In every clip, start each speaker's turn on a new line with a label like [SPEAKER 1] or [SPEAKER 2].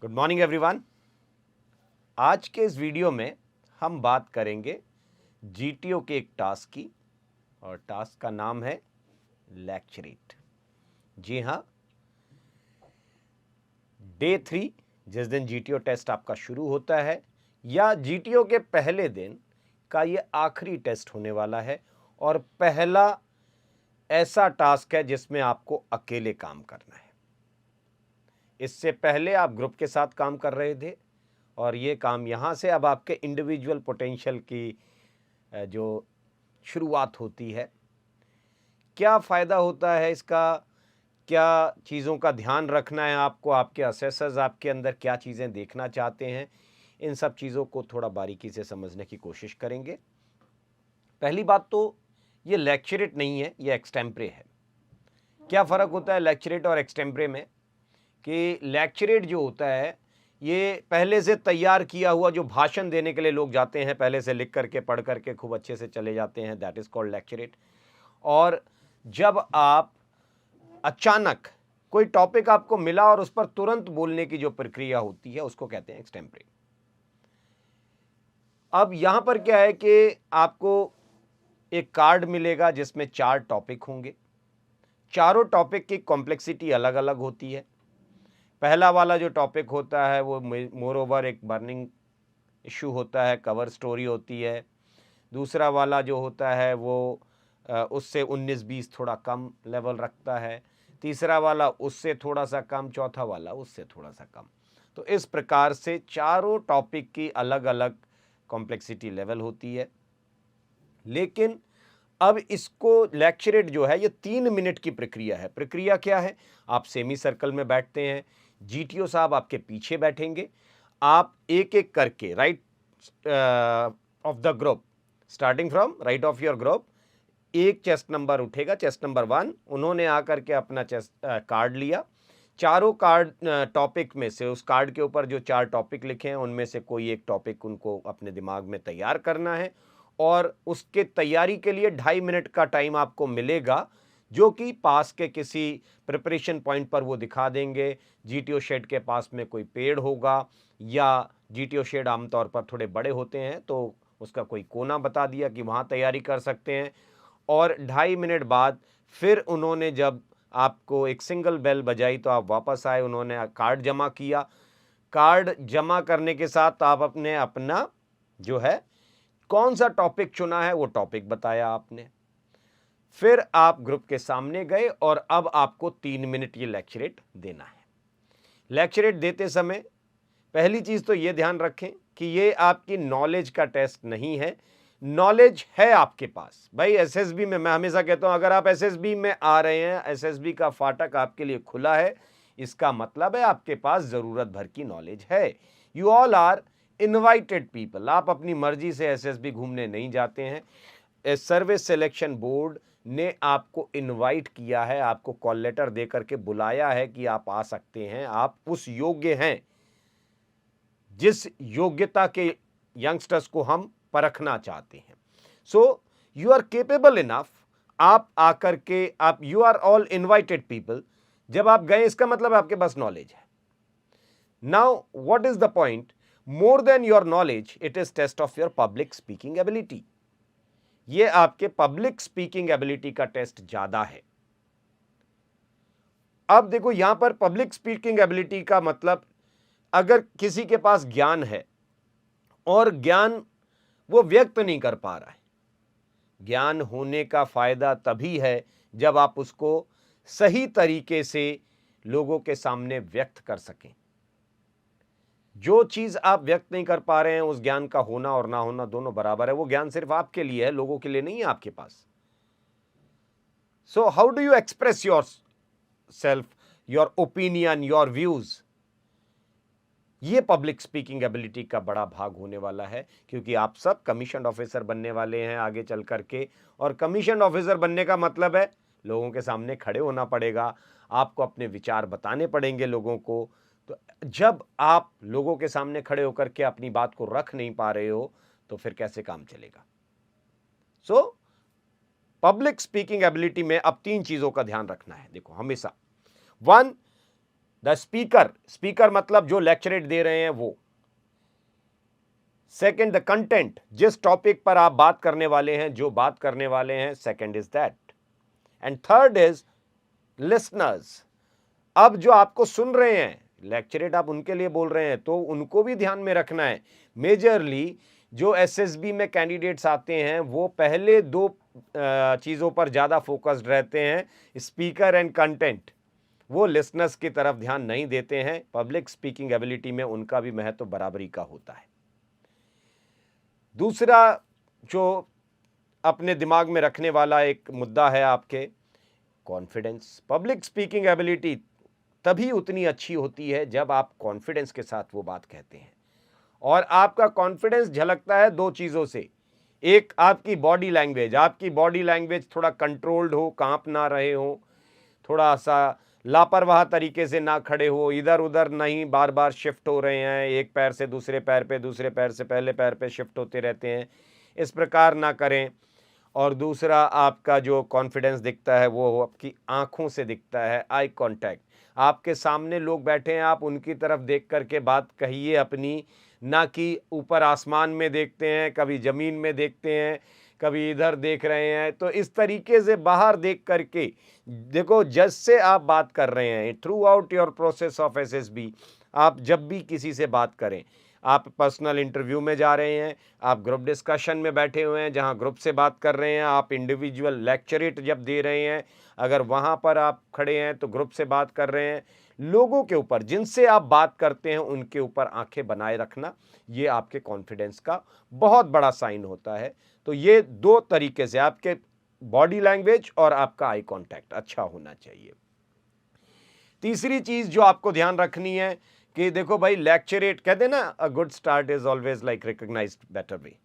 [SPEAKER 1] Good morning everyone. आज के इस वीडियो में हम बात करेंगे जीटीओ के एक टास्क की, और टास्क का नाम है लेक्चरेट। जी हाँ, डे 3 जिस दिन जीटीओ टेस्ट आपका शुरू होता है या जीटीओ के पहले दिन का ये आखिरी टेस्ट होने वाला है और पहला ऐसा टास्क है जिसमें आपको अकेले काम करना है। इससे पहले आप ग्रुप के साथ काम कर रहे थे और ये काम यहाँ से अब आपके इंडिविजुअल पोटेंशियल की जो शुरुआत होती है। क्या फ़ायदा होता है इसका, क्या चीज़ों का ध्यान रखना है आपको, आपके असेसर्स आपके अंदर क्या चीज़ें देखना चाहते हैं, इन सब चीज़ों को थोड़ा बारीकी से समझने की कोशिश करेंगे। पहली बात तो ये लेक्चरेट नहीं है, ये एक्सटेम्परे है। क्या फ़र्क होता है लेक्चरेट और एक्सटेम्परे में कि लेक्चरेट जो होता है ये पहले से तैयार किया हुआ, जो भाषण देने के लिए लोग जाते हैं पहले से लिख करके पढ़ करके खूब अच्छे से चले जाते हैं, दैट इज़ कॉल्ड लेक्चरेट। और जब आप अचानक कोई टॉपिक आपको मिला और उस पर तुरंत बोलने की जो प्रक्रिया होती है उसको कहते हैं एक्सटेम्परे। अब यहां पर क्या है कि आपको एक कार्ड मिलेगा जिसमें 4 टॉपिक होंगे। चारों टॉपिक की कॉम्प्लेक्सिटी अलग अलग होती है। पहला वाला जो टॉपिक होता है वो मोर ओवर एक बर्निंग इशू होता है, कवर स्टोरी होती है। दूसरा वाला जो होता है वो उससे 19-20 थोड़ा कम लेवल रखता है। तीसरा वाला उससे थोड़ा सा कम, चौथा वाला उससे थोड़ा सा कम। तो इस प्रकार से चारों टॉपिक की अलग अलग कॉम्प्लेक्सिटी लेवल होती है। लेकिन अब इसको लेक्चरेट जो है ये 3 मिनट की प्रक्रिया है। प्रक्रिया क्या है? आप सेमी सर्कल में बैठते हैं, जीटीओ साहब आपके पीछे बैठेंगे, आप एक एक करके right of the group, starting from right of your group, एक चेस्ट नंबर उठेगा, चेस्ट नंबर 1, उन्होंने आकर के अपना चेस्ट कार्ड लिया। चारों कार्ड टॉपिक में से उस कार्ड के ऊपर जो 4 टॉपिक लिखे हैं उनमें से कोई एक टॉपिक उनको अपने दिमाग में तैयार करना है और उसके तैयारी के लिए 2.5 मिनट का टाइम आपको मिलेगा, जो कि पास के किसी प्रिपरेशन पॉइंट पर वो दिखा देंगे। जीटीओ शेड के पास में कोई पेड़ होगा या जीटीओ शेड आमतौर पर थोड़े बड़े होते हैं तो उसका कोई कोना बता दिया कि वहाँ तैयारी कर सकते हैं। और 2.5 मिनट बाद फिर उन्होंने जब आपको एक सिंगल बेल बजाई तो आप वापस आए, उन्होंने कार्ड जमा किया। कार्ड जमा करने के साथ आप अपना जो है कौन सा टॉपिक चुना है वो टॉपिक बताया आपने। फिर आप ग्रुप के सामने गए और अब आपको 3 मिनट ये लेक्चरेट देना है। लेक्चरेट देते समय पहली चीज तो ये ध्यान रखें कि ये आपकी नॉलेज का टेस्ट नहीं है। नॉलेज है आपके पास भाई। एसएसबी में मैं हमेशा कहता हूं, अगर आप एसएसबी में आ रहे हैं, एसएसबी का फाटक आपके लिए खुला है, इसका मतलब है आपके पास जरूरत भर की नॉलेज है। You all are invited people. आप अपनी मर्जी से एसएसबी घूमने नहीं जाते हैं। सर्विस सिलेक्शन बोर्ड ने आपको इनवाइट किया है, आपको कॉल लेटर दे करके बुलाया है कि आप आ सकते हैं, आप उस योग्य हैं जिस योग्यता के यंगस्टर्स को हम परखना चाहते हैं। So you are capable enough. आप आकर के you are all invited people. जब आप गए इसका मतलब आपके पास नॉलेज है। Now what is the point? More than your knowledge, it is test of your public speaking ability. ये आपके पब्लिक स्पीकिंग एबिलिटी का टेस्ट ज्यादा है। अब देखो यहां पर पब्लिक स्पीकिंग एबिलिटी का मतलब, अगर किसी के पास ज्ञान है और ज्ञान वो व्यक्त नहीं कर पा रहा है, ज्ञान होने का फायदा तभी है जब आप उसको सही तरीके से लोगों के सामने व्यक्त कर सकें। जो चीज आप व्यक्त नहीं कर पा रहे हैं, उस ज्ञान का होना और ना होना दोनों बराबर है। वो ज्ञान सिर्फ आपके लिए है, लोगों के लिए नहीं है आपके पास। So how do you express yourself, your opinion, your views? ये पब्लिक स्पीकिंग एबिलिटी का बड़ा भाग होने वाला है, क्योंकि आप सब कमीशन ऑफिसर बनने वाले हैं आगे चल करके। और कमीशन ऑफिसर बनने का मतलब है लोगों के सामने खड़े होना पड़ेगा, आपको अपने विचार बताने पड़ेंगे लोगों को। तो जब आप लोगों के सामने खड़े होकर के अपनी बात को रख नहीं पा रहे हो तो फिर कैसे काम चलेगा? सो पब्लिक स्पीकिंग एबिलिटी में अब 3 चीजों का ध्यान रखना है। देखो हमेशा, 1, द स्पीकर, स्पीकर मतलब जो लेक्चरेट दे रहे हैं वो। सेकंड, द कंटेंट, जिस टॉपिक पर आप बात करने वाले हैं, जो बात करने वाले हैं, second is that. And third is listeners. अब जो आपको सुन रहे हैं, लेक्चरेट आप उनके लिए बोल रहे हैं तो उनको भी ध्यान में रखना है। मेजरली जो एसएसबी में कैंडिडेट्स आते हैं वो पहले दो चीज़ों पर ज़्यादा फोकस्ड रहते हैं, स्पीकर एंड कंटेंट। वो लिसनर्स की तरफ ध्यान नहीं देते हैं। पब्लिक स्पीकिंग एबिलिटी में उनका भी महत्व बराबरी का होता है। दूसरा जो अपने दिमाग में रखने वाला एक मुद्दा है आपके, कॉन्फिडेंस। पब्लिक स्पीकिंग एबिलिटी तभी उतनी अच्छी होती है जब आप कॉन्फिडेंस के साथ वो बात कहते हैं। और आपका कॉन्फिडेंस झलकता है दो चीज़ों से। एक, आपकी बॉडी लैंग्वेज, आपकी बॉडी लैंग्वेज थोड़ा कंट्रोल्ड हो, कांप ना रहे हो, थोड़ा सा लापरवाह तरीके से ना खड़े हो, इधर उधर नहीं बार बार शिफ्ट हो रहे हैं, एक पैर से दूसरे पैर पे, दूसरे पैर से पहले पैर पे शिफ्ट होते रहते हैं, इस प्रकार ना करें। और दूसरा, आपका जो कॉन्फिडेंस दिखता है वो आपकी आंखों से दिखता है, आई कांटेक्ट। आपके सामने लोग बैठे हैं, आप उनकी तरफ देख करके बात कहिए अपनी, ना कि ऊपर आसमान में देखते हैं, कभी ज़मीन में देखते हैं, कभी इधर देख रहे हैं। तो इस तरीके से बाहर देख करके देखो, जज से आप बात कर रहे हैं through out your process of SSB. आप जब भी किसी से बात करें, आप पर्सनल इंटरव्यू में जा रहे हैं, आप ग्रुप डिस्कशन में बैठे हुए हैं जहां ग्रुप से बात कर रहे हैं, आप इंडिविजुअल लेक्चरेट जब दे रहे हैं, अगर वहां पर आप खड़े हैं तो ग्रुप से बात कर रहे हैं, लोगों के ऊपर जिनसे आप बात करते हैं उनके ऊपर आंखें बनाए रखना, ये आपके कॉन्फिडेंस का बहुत बड़ा साइन होता है। तो ये दो तरीके से आपके बॉडी लैंग्वेज और आपका आई कांटेक्ट अच्छा होना चाहिए। तीसरी चीज जो आपको ध्यान रखनी है कि देखो भाई, लेक्चरेट कहते हैं ना, a good start is always like recognised better way.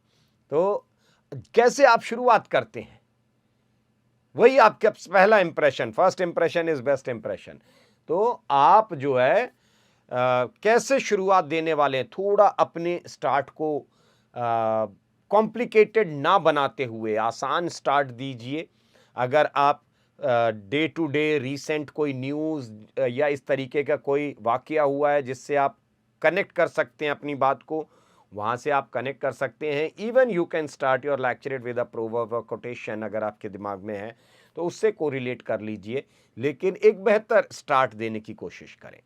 [SPEAKER 1] तो कैसे आप शुरुआत करते हैं, वही आपका पहला impression, first impression is best impression. तो आप जो है कैसे शुरुआत देने वाले हैं, थोड़ा अपने स्टार्ट को कॉम्प्लिकेटेड ना बनाते हुए आसान स्टार्ट दीजिए। अगर आप डे टू डे रीसेंट कोई न्यूज़ या इस तरीके का कोई वाकया हुआ है जिससे आप कनेक्ट कर सकते हैं अपनी बात को, वहाँ से आप कनेक्ट कर सकते हैं। Even you can start your lecturette with a proverb और कोटेशन, अगर आपके दिमाग में है तो उससे कोरिलेट कर लीजिए, लेकिन एक बेहतर स्टार्ट देने की कोशिश करें।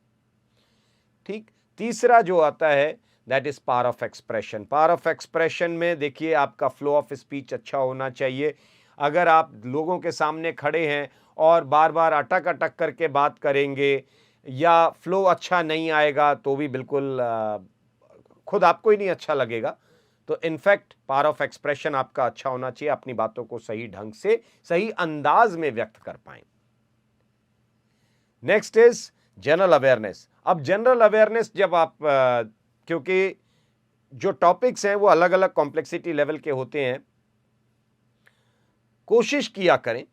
[SPEAKER 1] ठीक। तीसरा जो आता है that is power of expression. Power of expression में देखिए, आपका फ्लो ऑफ स्पीच अच्छा होना चाहिए। अगर आप लोगों के सामने खड़े हैं और बार बार अटक अटक करके बात करेंगे या फ्लो अच्छा नहीं आएगा तो भी बिल्कुल खुद आपको ही नहीं अच्छा लगेगा। तो इनफैक्ट पावर ऑफ एक्सप्रेशन आपका अच्छा होना चाहिए, अपनी बातों को सही ढंग से सही अंदाज में व्यक्त कर पाएं। Next is general awareness. अब जनरल अवेयरनेस जब आप क्योंकि जो टॉपिक्स हैं वो अलग अलग कॉम्प्लेक्सिटी लेवल के होते हैं, कोशिश किया करें।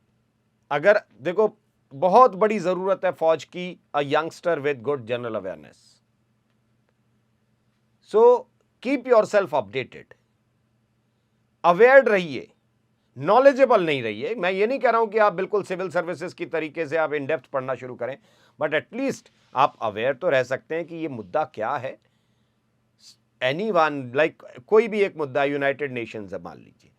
[SPEAKER 1] अगर देखो, बहुत बड़ी जरूरत है फौज की, a youngster with good general awareness. So keep yourself updated, aware रहिए, नॉलेजेबल नहीं रहिए। मैं ये नहीं कह रहा हूं कि आप बिल्कुल सिविल सर्विसेज की तरीके से आप इन डेप्थ पढ़ना शुरू करें, बट एटलीस्ट आप अवेयर तो रह सकते हैं कि ये मुद्दा क्या है। एनीवन, लाइक कोई भी एक मुद्दा, यूनाइटेड नेशंस है मान लीजिए।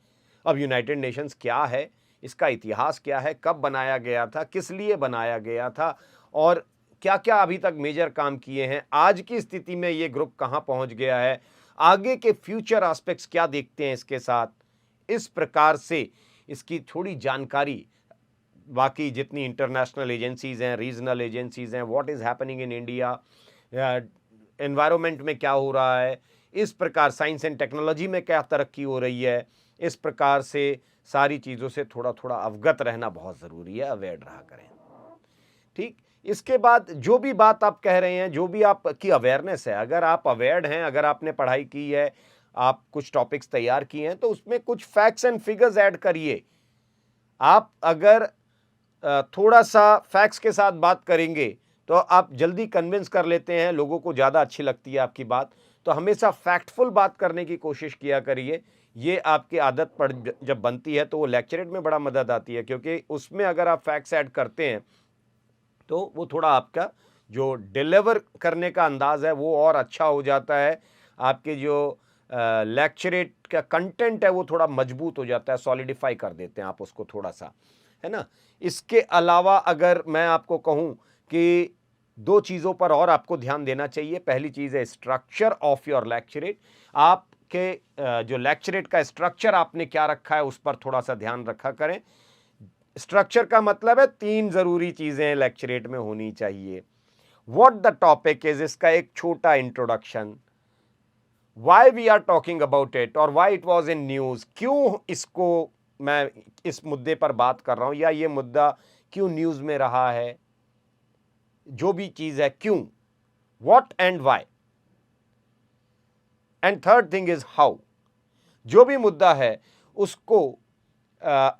[SPEAKER 1] अब यूनाइटेड नेशंस क्या है, इसका इतिहास क्या है, कब बनाया गया था, किस लिए बनाया गया था, और क्या क्या अभी तक मेजर काम किए हैं, आज की स्थिति में ये ग्रुप कहां पहुंच गया है, आगे के फ्यूचर एस्पेक्ट्स क्या देखते हैं इसके साथ। इस प्रकार से इसकी थोड़ी जानकारी, बाकी जितनी इंटरनेशनल एजेंसीज हैं, रीजनल एजेंसीज हैं, what is happening in India, environment में क्या हो रहा है, इस प्रकार साइंस एंड टेक्नोलॉजी में क्या तरक्की हो रही है, इस प्रकार से सारी चीज़ों से थोड़ा थोड़ा अवगत रहना बहुत ज़रूरी है, अवेयर रहा करें। ठीक। इसके बाद जो भी बात आप कह रहे हैं, जो भी आपकी अवेयरनेस है, अगर आप अवेयर्ड हैं, अगर आपने पढ़ाई की है, आप कुछ टॉपिक्स तैयार किए हैं, तो उसमें कुछ फैक्ट्स एंड फिगर्स ऐड करिए। आप अगर थोड़ा सा फैक्ट्स के साथ बात करेंगे तो आप जल्दी कन्विंस कर लेते हैं, लोगों को ज़्यादा अच्छी लगती है आपकी बात। तो हमेशा फैक्टफुल बात करने की कोशिश किया करिए। ये आपकी आदत पड़ जब बनती है तो वो लेक्चरेट में बड़ा मदद आती है, क्योंकि उसमें अगर आप फैक्ट्स ऐड करते हैं तो वो थोड़ा आपका जो डिलीवर करने का अंदाज है वो और अच्छा हो जाता है, आपके जो लेक्चरेट का कंटेंट है वो थोड़ा मजबूत हो जाता है, सॉलिडिफाई कर देते हैं आप उसको थोड़ा सा, है ना। इसके अलावा अगर मैं आपको कहूं कि दो चीज़ों पर और आपको ध्यान देना चाहिए। पहली चीज़ है स्ट्रक्चर ऑफ योर लेक्चरेट। आपके जो लेक्चरेट का स्ट्रक्चर आपने क्या रखा है उस पर थोड़ा सा ध्यान रखा करें। स्ट्रक्चर का मतलब है 3 जरूरी चीजें लेक्चरेट में होनी चाहिए। व्हाट द टॉपिक इज, इसका एक छोटा introduction, why we are talking about it और why it was in news, क्यों इसको मैं इस मुद्दे पर बात कर रहा हूं या ये मुद्दा क्यों न्यूज में रहा है, जो भी चीज है क्यों, what and why, and third thing is how. जो भी मुद्दा है उसको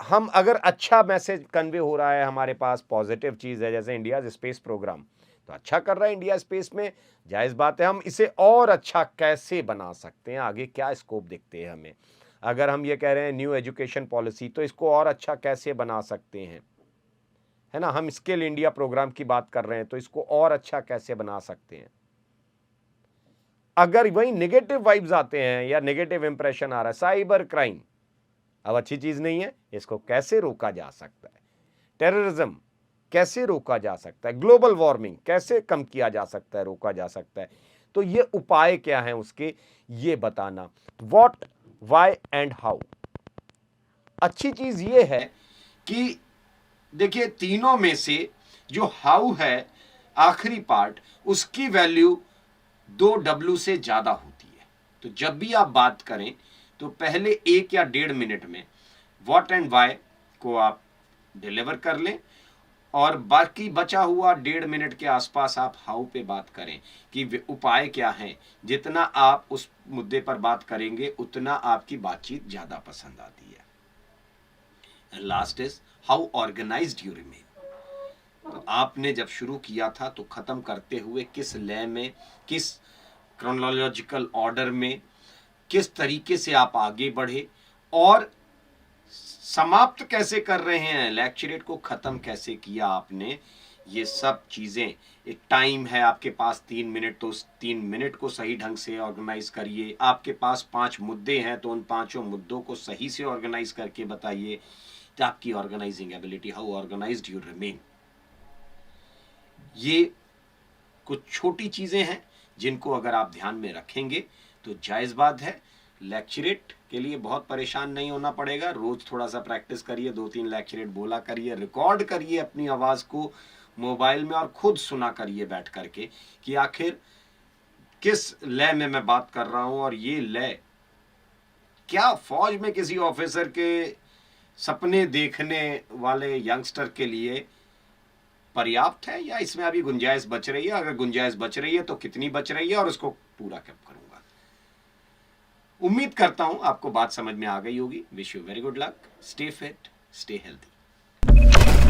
[SPEAKER 1] हम अगर अच्छा मैसेज कन्वे हो रहा है, हमारे पास पॉजिटिव चीज़ है, जैसे इंडिया स्पेस प्रोग्राम तो अच्छा कर रहा है इंडिया स्पेस में, जायज़ बात है, हम इसे और अच्छा कैसे बना सकते हैं, आगे क्या स्कोप दिखते हैं हमें। अगर हम ये कह रहे हैं न्यू एजुकेशन पॉलिसी तो इसको और अच्छा कैसे बना सकते हैं, है ना। हम स्किल इंडिया प्रोग्राम की बात कर रहे हैं तो इसको और अच्छा कैसे बना सकते हैं। अगर वही नेगेटिव वाइब्स आते हैं या नेगेटिव इंप्रेशन आ रहा है, साइबर क्राइम अब अच्छी चीज नहीं है, इसको कैसे रोका जा सकता है, टेररिज्म कैसे रोका जा सकता है, ग्लोबल वार्मिंग कैसे कम किया जा सकता है, रोका जा सकता है, तो ये उपाय क्या हैं उसके, ये बताना। What, why and how. अच्छी चीज ये है कि देखिए तीनों में से जो हाउ है आखिरी पार्ट, उसकी वैल्यू 2W से ज्यादा होती है। तो जब भी आप बात करें तो पहले 1 या 1.5 मिनट में व्हाट एंड व्हाई को आप डिलीवर कर लें और बाकी बचा हुआ 1.5 मिनट के आसपास आप हाउ पे बात करें कि उपाय क्या हैं। जितना आप उस मुद्दे पर बात करेंगे उतना आपकी बातचीत ज्यादा पसंद आती है। Last is how organised you remain. तो आपने जब शुरू किया था तो खत्म करते हुए किस लय में, किस क्रोनोलॉजिकल ऑर्डर में, किस तरीके से आप आगे बढ़े और समाप्त कैसे कर रहे हैं, लेक्चरेट को खत्म कैसे किया आपने, ये सब चीजें। एक टाइम है आपके पास 3 मिनट, तो उस 3 मिनट को सही ढंग से ऑर्गेनाइज करिए। आपके पास 5 मुद्दे हैं तो उन 5 मुद्दों को सही से ऑर्गेनाइज करके बताइए। तो आपकी organising ability, how organised you remain, ये कुछ छोटी चीजें हैं जिनको अगर आप ध्यान में रखेंगे तो जायज बात है लेक्चरेट के लिए बहुत परेशान नहीं होना पड़ेगा। रोज थोड़ा सा प्रैक्टिस करिए, 2-3 लेक्चरेट बोला करिए, रिकॉर्ड करिए अपनी आवाज को मोबाइल में और खुद सुना करिए बैठ करके कि आखिर किस लय में मैं बात कर रहा हूं और ये लय क्या फौज में किसी ऑफिसर के सपने देखने वाले यंगस्टर के लिए पर्याप्त है या इसमें अभी गुंजाइश बच रही है। अगर गुंजाइश बच रही है तो कितनी बच रही है और उसको पूरा कब करूंगा। उम्मीद करता हूं आपको बात समझ में आ गई होगी। Wish you very good luck, stay fit, stay healthy.